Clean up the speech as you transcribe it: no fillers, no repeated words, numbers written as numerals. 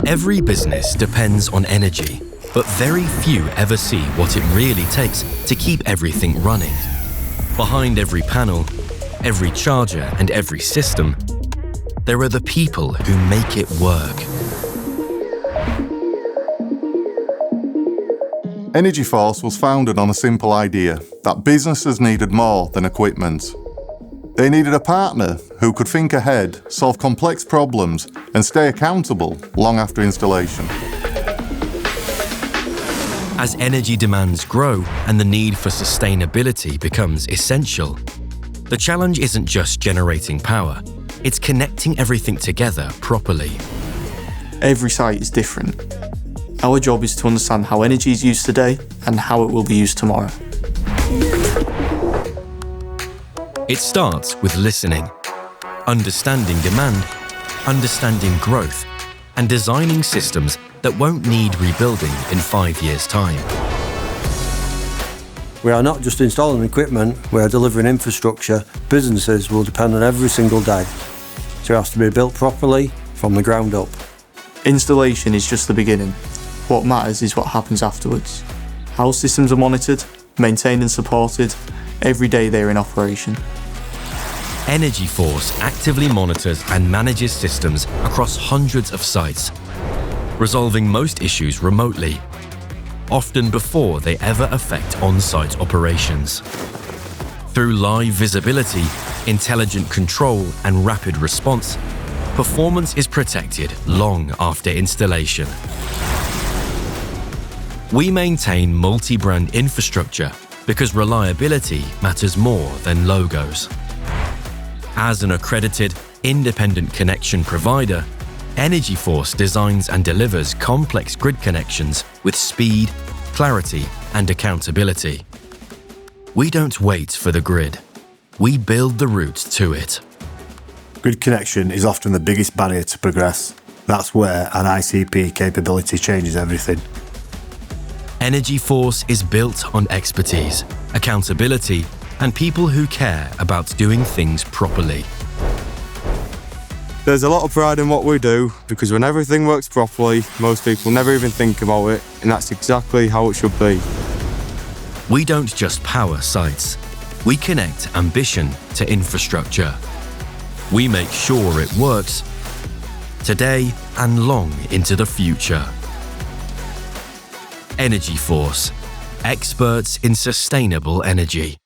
Every business depends on energy, but very few ever see what it really takes to keep everything running. Behind every panel, every charger and every system, there are the people who make it work. EnergyForce was founded on a simple idea that businesses needed more than equipment. They needed a partner who could think ahead, solve complex problems, and stay accountable long after installation. As energy demands grow and the need for sustainability becomes essential, the challenge isn't just generating power, it's connecting everything together properly. Every site is different. Our job is to understand how energy is used today and how it will be used tomorrow. It starts with listening, understanding demand, understanding growth, and designing systems that won't need rebuilding in 5 years' time. We are not just installing equipment, we are delivering infrastructure businesses will depend on every single day. So it has to be built properly from the ground up. Installation is just the beginning. What matters is what happens afterwards. How systems are monitored, maintained and supported, every day they're in operation. EnergyForce actively monitors and manages systems across hundreds of sites, resolving most issues remotely, often before they ever affect on-site operations. Through live visibility, intelligent control, and rapid response, performance is protected long after installation. We maintain multi-brand infrastructure because reliability matters more than logos. As an accredited, independent connection provider, EnergyForce designs and delivers complex grid connections with speed, clarity, and accountability. We don't wait for the grid. We build the route to it. Grid connection is often the biggest barrier to progress. That's where an ICP capability changes everything. EnergyForce is built on expertise, accountability, and people who care about doing things properly. There's a lot of pride in what we do because when everything works properly, most people never even think about it, and that's exactly how it should be. We don't just power sites. We connect ambition to infrastructure. We make sure it works today and long into the future. EnergyForce, experts in sustainable energy.